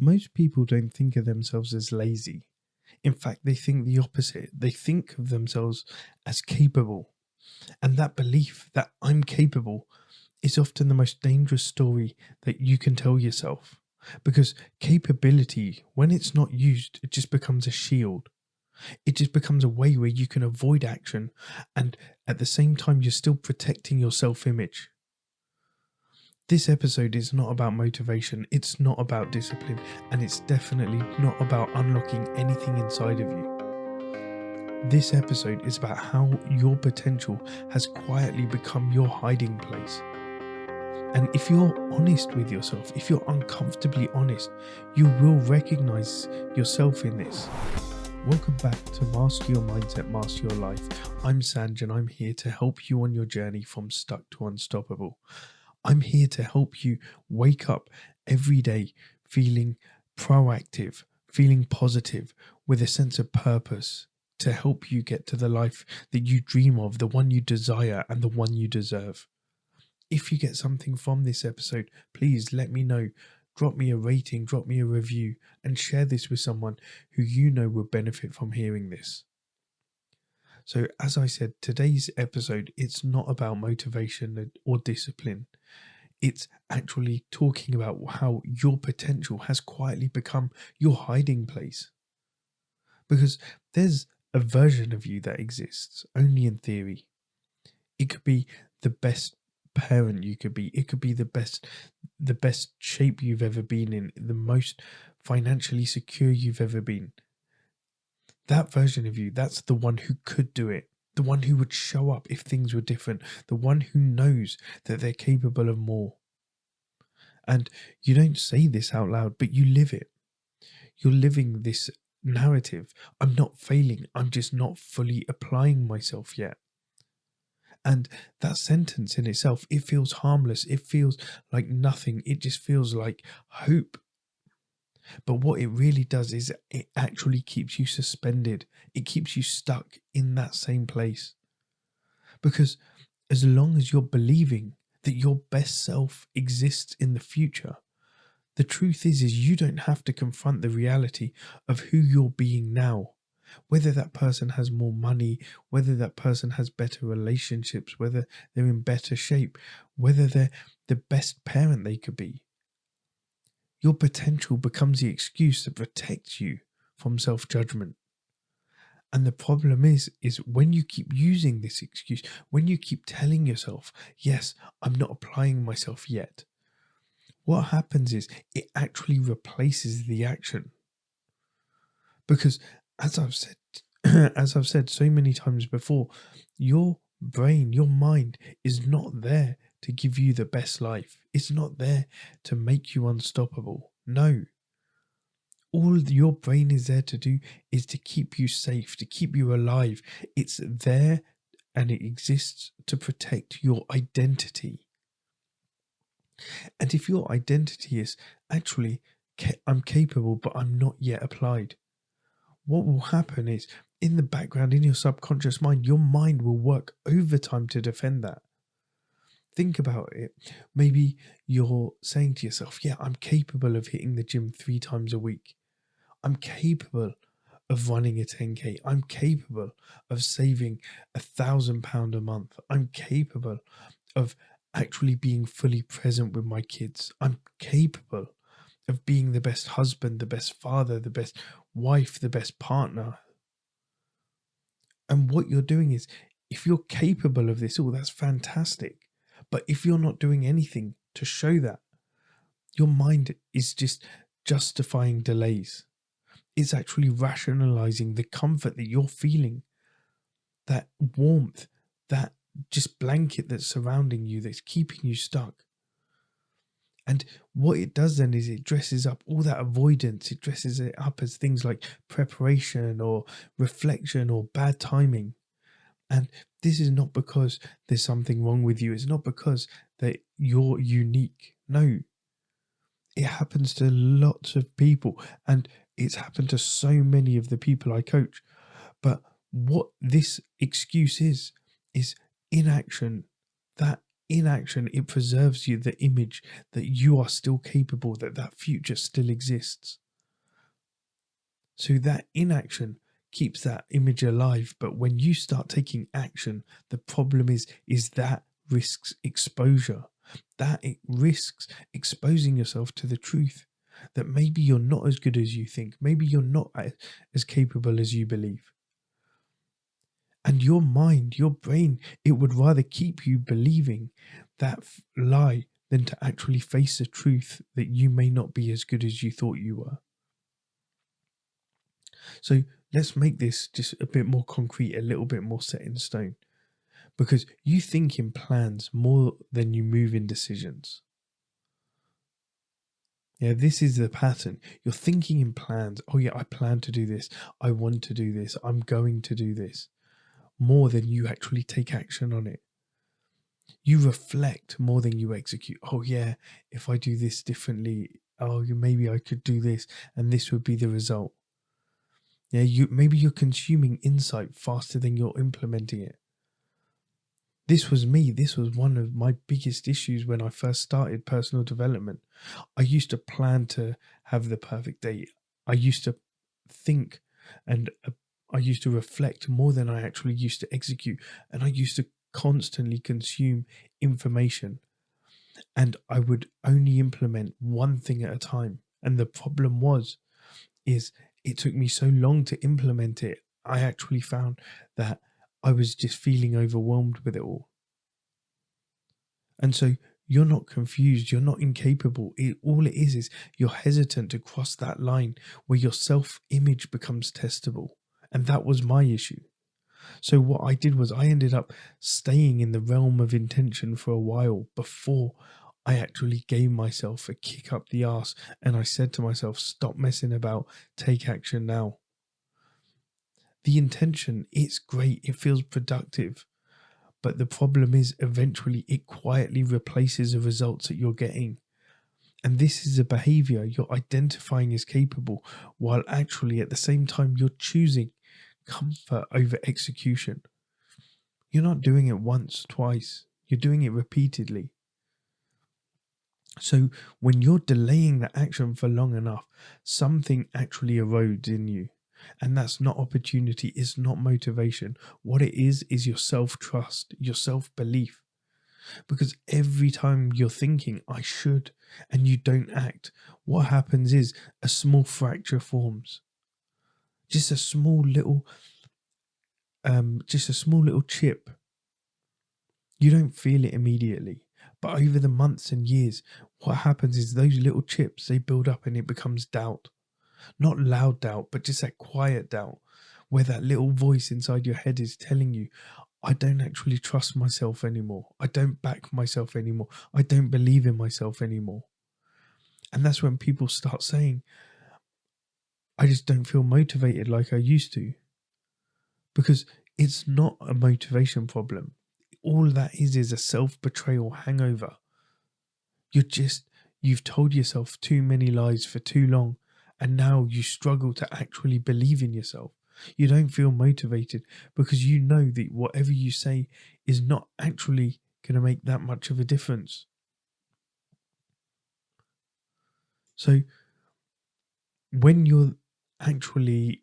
Most people don't think of themselves as lazy. In fact, they think the opposite. They think of themselves as capable. And that belief that I'm capable is often the most dangerous story that you can tell yourself. Because capability, when it's not used, it just becomes a shield. It just becomes a way where you can avoid action. And at the same time, you're still protecting your self image. This episode is not about motivation, it's not about discipline, and it's definitely not about unlocking anything inside of you. This episode is about how your potential has quietly become your hiding place. And if you're honest with yourself, if you're uncomfortably honest, you will recognize yourself in this. Welcome back to Master Your Mindset, Master Your Life. I'm Sanj and I'm here to help you on your journey from stuck to unstoppable. I'm here to help you wake up every day feeling proactive, feeling positive, with a sense of purpose to help you get to the life that you dream of, the one you desire and the one you deserve. If you get something from this episode, please let me know. Drop me a rating, drop me a review, and share this with someone who you know will benefit from hearing this. So, as I said, today's episode, it's not about motivation or discipline. It's actually talking about how your potential has quietly become your hiding place. Because there's a version of you that exists only in theory. It could be the best parent you could be. It could be the best shape you've ever been in, the most financially secure you've ever been. That version of you, that's the one who could do it. The one who would show up if things were different. The one who knows that they're capable of more. And you don't say this out loud, but you live it. You're living this narrative. I'm not failing. I'm just not fully applying myself yet. And that sentence in itself, it feels harmless. It feels like nothing. It just feels like hope. But what it really does is it actually keeps you suspended. It keeps you stuck in that same place. Because as long as you're believing that your best self exists in the future, the truth is you don't have to confront the reality of who you're being now. Whether that person has more money, whether that person has better relationships, whether they're in better shape, whether they're the best parent they could be. Your potential becomes the excuse that protects you from self-judgment. And the problem is when you keep using this excuse, when you keep telling yourself, yes, I'm not applying myself yet, what happens is it actually replaces the action. Because as I've said so many times before, your brain, your mind is not there to give you the best life. It's not there to make you unstoppable. No. All your brain is there to do is to keep you safe, to keep you alive. It's there and it exists to protect your identity. And if your identity is actually, I'm capable, but I'm not yet applied, what will happen is in the background, in your subconscious mind, your mind will work overtime to defend that. Think about it. Maybe you're saying to yourself, yeah, I'm capable of hitting the gym 3 times a week. I'm capable of running a 10K. I'm capable of saving £1,000 a month. I'm capable of actually being fully present with my kids. I'm capable of being the best husband, the best father, the best wife, the best partner. And what you're doing is, if you're capable of this all, that's fantastic. But if you're not doing anything to show that, your mind is just justifying delays. It's actually rationalizing the comfort that you're feeling, that warmth, that just blanket that's surrounding you, that's keeping you stuck. And what it does then is it dresses up all that avoidance. It dresses it up as things like preparation or reflection or bad timing. And this is not because there's something wrong with you. It's not because that you're unique. No, it happens to lots of people, and it's happened to so many of the people I coach. But what this excuse is inaction. That inaction, it preserves you the image that you are still capable, that that future still exists. So that inaction keeps that image alive. But when you start taking action, the problem is that risks exposure. That it risks exposing yourself to the truth that maybe you're not as good as you think. Maybe you're not as capable as you believe. And your mind, your brain, it would rather keep you believing that lie than to actually face the truth that you may not be as good as you thought you were. So let's make this just a bit more concrete, a little bit more set in stone, because you think in plans more than you move in decisions. Yeah, this is the pattern. You're thinking in plans. Oh, yeah, I plan to do this. I want to do this. I'm going to do this, more than you actually take action on it. You reflect more than you execute. Oh, yeah, if I do this differently, oh, maybe I could do this and this would be the result. Yeah, maybe you're consuming insight faster than you're implementing it. This was me. This was one of my biggest issues when I first started personal development. I used to plan to have the perfect day. I used to think and I used to reflect more than I actually used to execute. And I used to constantly consume information. And I would only implement one thing at a time. And the problem is it took me so long to implement it. I actually found that I was just feeling overwhelmed with it all. And so you're not confused, you're not incapable. All it is you're hesitant to cross that line where your self-image becomes testable. And that was my issue. So what I did was I ended up staying in the realm of intention for a while before I actually gave myself a kick up the arse and I said to myself, stop messing about, take action now. The intention, it's great, it feels productive. But the problem is eventually it quietly replaces the results that you're getting. And this is a behavior you're identifying as capable, while actually at the same time you're choosing comfort over execution. You're not doing it once, twice, you're doing it repeatedly. So when you're delaying the action for long enough, something actually erodes in you. And that's not opportunity, it's not motivation. What it is your self-trust, your self-belief. Because every time you're thinking, I should, and you don't act, what happens is a small fracture forms. Just a small little chip. You don't feel it immediately. But over the months and years, what happens is those little chips, they build up and it becomes doubt. Not loud doubt, but just that quiet doubt, where that little voice inside your head is telling you, I don't actually trust myself anymore. I don't back myself anymore. I don't believe in myself anymore. And that's when people start saying, I just don't feel motivated like I used to. Because it's not a motivation problem. All that is a self-betrayal hangover. You've told yourself too many lies for too long, and now you struggle to actually believe in yourself. You don't feel motivated because you know that whatever you say is not actually going to make that much of a difference. So when you actually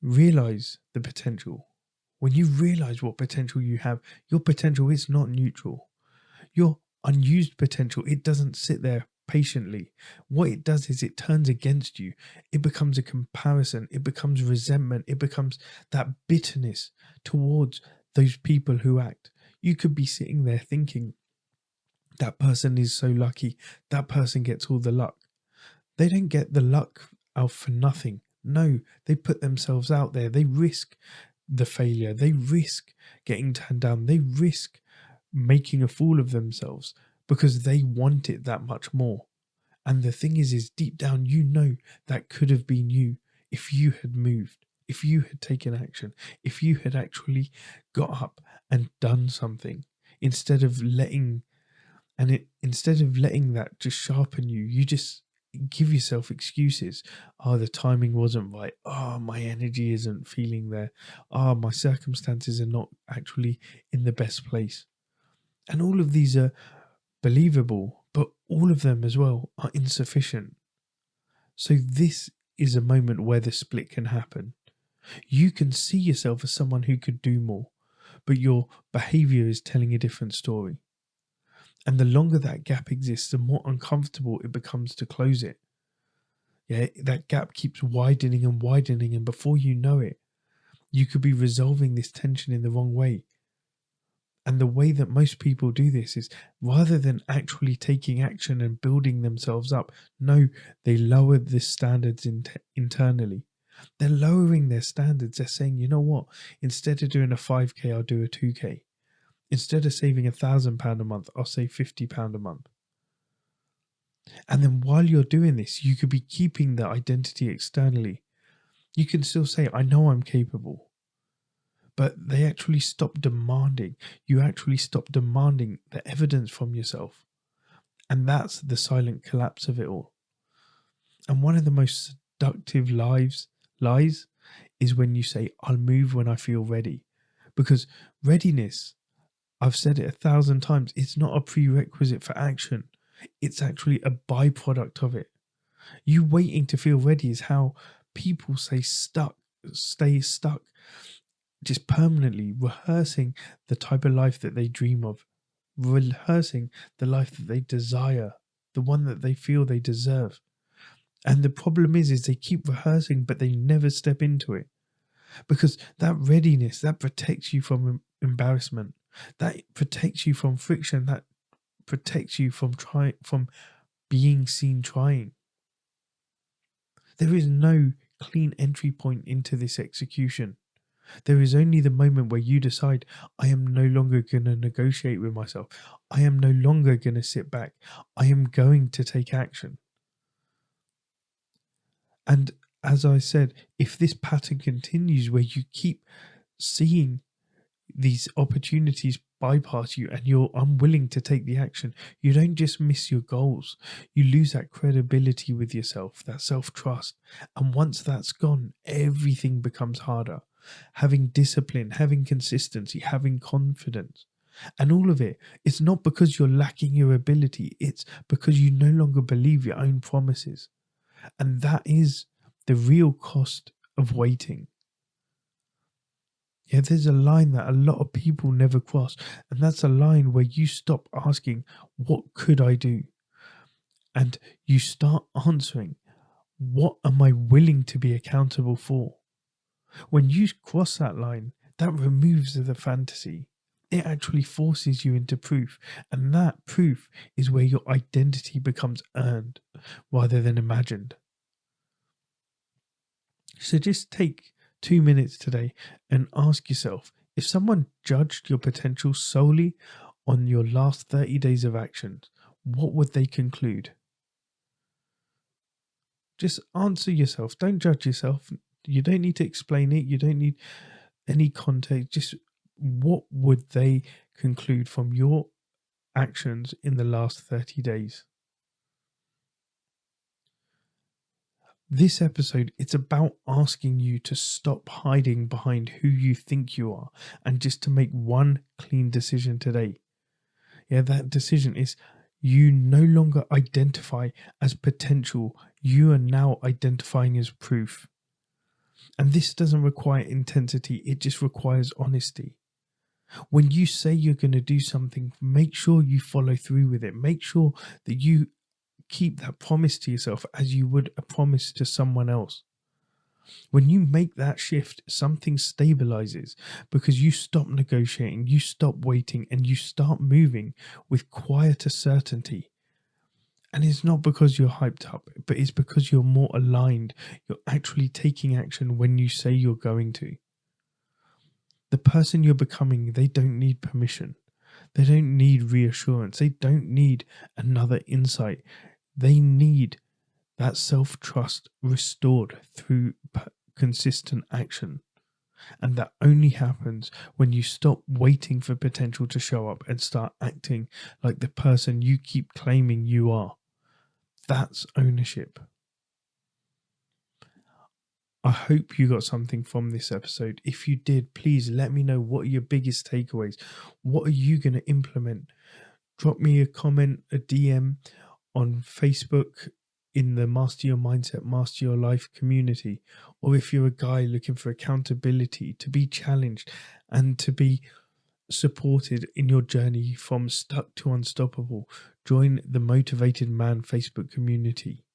realize the potential, when you realize what potential you have, your potential is not neutral. Your unused potential, it doesn't sit there patiently. What it does is it turns against you. It becomes a comparison. It becomes resentment. It becomes that bitterness towards those people who act. You could be sitting there thinking, that person is so lucky. That person gets all the luck. They don't get the luck out for nothing. No, they put themselves out there. They risk the failure. They risk getting turned down. They risk making a fool of themselves because they want it that much more. And the thing is deep down, you know that could have been you if you had moved, if you had taken action, if you had actually got up and done something instead of letting that just sharpen you, you just give yourself excuses. Oh, the timing wasn't right. Oh, my energy isn't feeling there. Oh, my circumstances are not actually in the best place. And all of these are believable, but all of them as well are insufficient. So this is a moment where the split can happen. You can see yourself as someone who could do more, but your behavior is telling a different story. And the longer that gap exists, the more uncomfortable it becomes to close it. Yeah, that gap keeps widening and widening, and before you know it, you could be resolving this tension in the wrong way. And the way that most people do this is rather than actually taking action and building themselves up, no, they lower the standards internally. They're lowering their standards. They're saying, you know what? Instead of doing a 5K, I'll do a 2K. Instead of saving £1,000 a month, I'll save £50 a month. And then while you're doing this, you could be keeping the identity externally. You can still say, I know I'm capable. But they actually stop demanding. You actually stop demanding the evidence from yourself. And that's the silent collapse of it all. And one of the most seductive lies is when you say, I'll move when I feel ready. Because readiness, I've said it 1,000 times, it's not a prerequisite for action. It's actually a byproduct of it. You waiting to feel ready is how people stay stuck, just permanently rehearsing the type of life that they dream of, rehearsing the life that they desire, the one that they feel they deserve. And the problem is they keep rehearsing, but they never step into it. Because that readiness, that protects you from embarrassment, that protects you from friction, that protects you from being seen trying. There is no clean entry point into this execution. There is only the moment where you decide, I am no longer going to negotiate with myself. I am no longer going to sit back. I am going to take action. And as I said, if this pattern continues where you keep seeing these opportunities bypass you and you're unwilling to take the action, you don't just miss your goals, you lose that credibility with yourself, that self-trust. And once that's gone, everything becomes harder. Having discipline, having consistency, having confidence, and all of it, it's not because you're lacking your ability, it's because you no longer believe your own promises. And that is the real cost of waiting. Yeah, there's a line that a lot of people never cross, and that's a line where you stop asking, what could I do? And you start answering, what am I willing to be accountable for? When you cross that line, that removes the fantasy. It actually forces you into proof, and that proof is where your identity becomes earned rather than imagined. So just take 2 minutes today and ask yourself, if someone judged your potential solely on your last 30 days of actions, what would they conclude? Just answer yourself. Don't judge yourself. You don't need to explain it. You don't need any context. Just what would they conclude from your actions in the last 30 days? This episode, it's about asking you to stop hiding behind who you think you are and just to make one clean decision today. Yeah, that decision is you no longer identify as potential. You are now identifying as proof. And this doesn't require intensity. It just requires honesty. When you say you're going to do something, make sure you follow through with it. Make sure that you keep that promise to yourself as you would a promise to someone else. When you make that shift, something stabilizes because you stop negotiating, you stop waiting, and you start moving with quieter certainty. And it's not because you're hyped up, but it's because you're more aligned. You're actually taking action when you say you're going to. The person you're becoming, they don't need permission. They don't need reassurance. They don't need another insight. They need that self-trust restored through consistent action. And that only happens when you stop waiting for potential to show up and start acting like the person you keep claiming you are. That's ownership. I hope you got something from this episode. If you did, please let me know, what are your biggest takeaways? What are you going to implement? Drop me a comment, a DM on Facebook in the Master Your Mindset, Master Your Life community. Or if you're a guy looking for accountability, to be challenged and to be supported in your journey from stuck to unstoppable, join the Motivated Man Facebook community.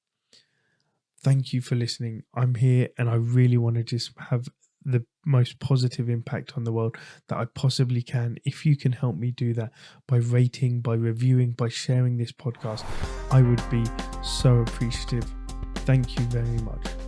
Thank you for listening. I'm here and I really want to just have the most positive impact on the world that I possibly can. If you can help me do that by rating, by reviewing, by sharing this podcast, I would be so appreciative. Thank you very much.